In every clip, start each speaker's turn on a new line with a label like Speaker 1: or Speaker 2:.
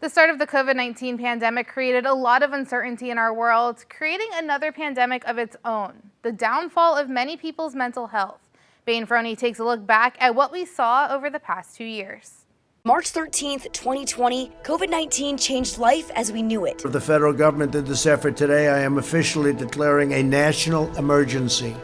Speaker 1: The start of the COVID-19 pandemic created a lot of uncertainty in our world, creating another pandemic of its own, the downfall of many people's mental health. Bain Froney takes a look back at what we saw over the past 2 years.
Speaker 2: March 13th, 2020, COVID-19 changed life as we knew it.
Speaker 3: The federal government did this effort today. I am officially declaring a national emergency.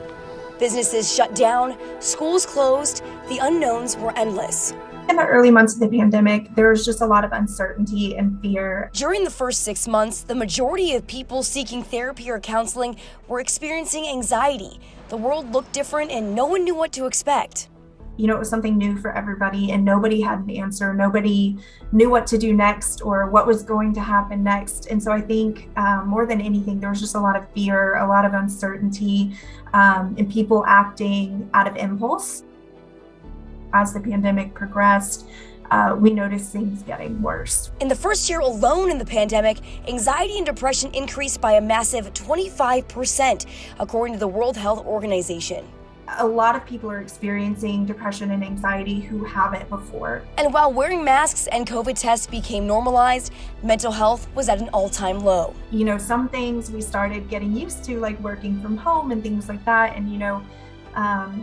Speaker 2: Businesses shut down, schools closed, the unknowns were endless.
Speaker 4: In the early months of the pandemic, there was just a lot of uncertainty and fear.
Speaker 2: During the first 6 months, the majority of people seeking therapy or counseling were experiencing anxiety. The world looked different and no one knew what to expect.
Speaker 4: You know, it was something new for everybody and nobody had an answer. Nobody knew what to do next or what was going to happen next. And so I think more than anything, there was just a lot of fear, a lot of uncertainty, and people acting out of impulse. As the pandemic progressed, we noticed things getting worse.
Speaker 2: In the first year alone in the pandemic, anxiety and depression increased by a massive 25%, according to the World Health Organization.
Speaker 4: A lot of people are experiencing depression and anxiety who haven't before.
Speaker 2: And while wearing masks and COVID tests became normalized, mental health was at an all-time low.
Speaker 4: You know, some things we started getting used to, like working from home and things like that. And,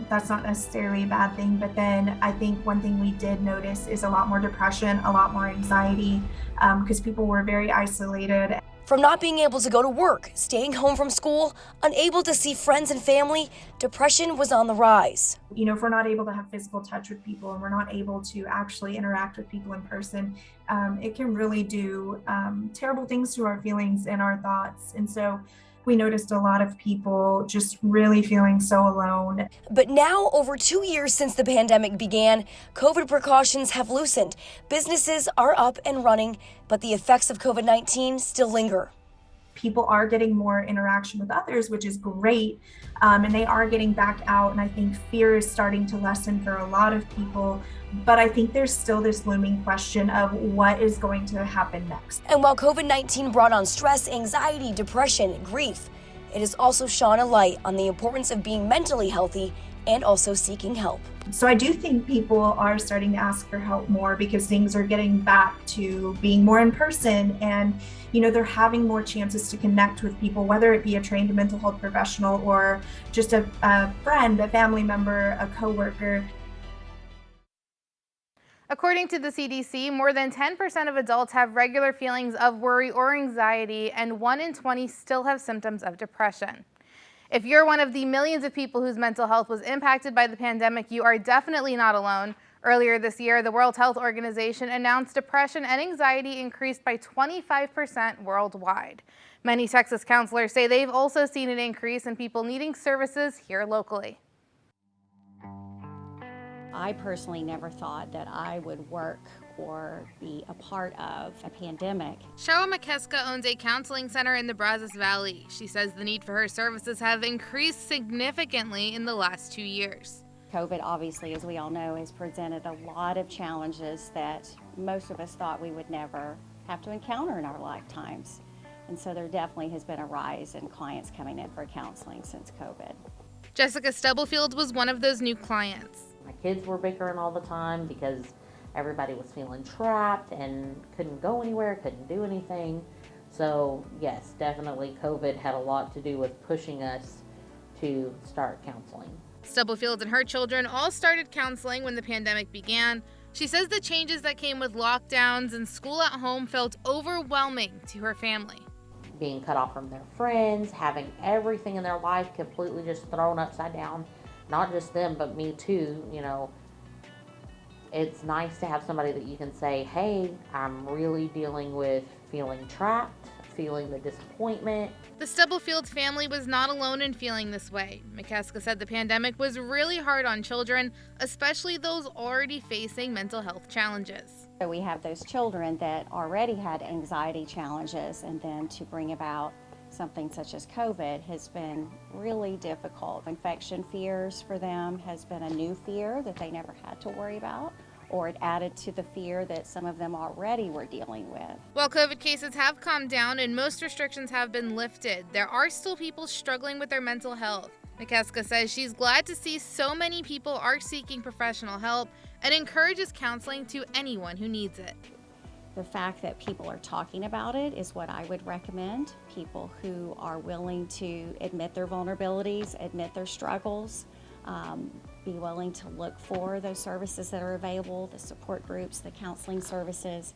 Speaker 4: that's not necessarily a bad thing. But then I think one thing we did notice is a lot more depression, a lot more anxiety, because people were very isolated.
Speaker 2: From not being able to go to work, staying home from school, unable to see friends and family, depression was on the rise.
Speaker 4: You know, if we're not able to have physical touch with people and we're not able to actually interact with people in person, it can really do terrible things to our feelings and our thoughts. And so we noticed a lot of people just really feeling so alone.
Speaker 2: But now, over 2 years since the pandemic began, COVID precautions have loosened. Businesses are up and running, but the effects of COVID-19 still linger.
Speaker 4: People are getting more interaction with others, which is great, and they are getting back out. And I think fear is starting to lessen for a lot of people. But I think there's still this looming question of what is going to happen next.
Speaker 2: And while COVID-19 brought on stress, anxiety, depression, grief, it has also shone a light on the importance of being mentally healthy and also seeking help.
Speaker 4: So I do think people are starting to ask for help more because things are getting back to being more in person, and they're having more chances to connect with people, whether it be a trained mental health professional or just a friend, a family member, a coworker.
Speaker 1: According to the CDC, more than 10% of adults have regular feelings of worry or anxiety, and 1 in 20 still have symptoms of depression. If you're one of the millions of people whose mental health was impacted by the pandemic, you are definitely not alone. Earlier this year, the World Health Organization announced depression and anxiety increased by 25% worldwide. Many Texas counselors say they've also seen an increase in people needing services here locally.
Speaker 5: I personally never thought that I would work or be a part of a pandemic.
Speaker 1: Cheryl McKeska owns a counseling center in the Brazos Valley. She says the need for her services have increased significantly in the last 2 years.
Speaker 5: COVID, obviously, as we all know, has presented a lot of challenges that most of us thought we would never have to encounter in our lifetimes. And so there definitely has been a rise in clients coming in for counseling since COVID.
Speaker 1: Jessica Stubblefield was one of those new clients.
Speaker 6: My kids were bickering all the time because everybody was feeling trapped and couldn't go anywhere, couldn't do anything. So yes, definitely COVID had a lot to do with pushing us to start counseling.
Speaker 1: Stubblefield and her children all started counseling when the pandemic began. She says the changes that came with lockdowns and school at home felt overwhelming to her family.
Speaker 6: Being cut off from their friends, having everything in their life completely just thrown upside down. Not just them, but me too. It's nice to have somebody that you can say, hey, I'm really dealing with feeling trapped, feeling the disappointment.
Speaker 1: The Stubblefield family was not alone in feeling this way. McKeska said the pandemic was really hard on children, especially those already facing mental health challenges.
Speaker 5: So we have those children that already had anxiety challenges, and then to bring about something such as COVID has been really difficult. Infection fears for them has been a new fear that they never had to worry about, or it added to the fear that some of them already were dealing with.
Speaker 1: While COVID cases have calmed down and most restrictions have been lifted, there are still people struggling with their mental health. McKeska says she's glad to see so many people are seeking professional help and encourages counseling to anyone who needs it.
Speaker 5: The fact that people are talking about it is what I would recommend. People who are willing to admit their vulnerabilities, admit their struggles, be willing to look for those services that are available, the support groups, the counseling services,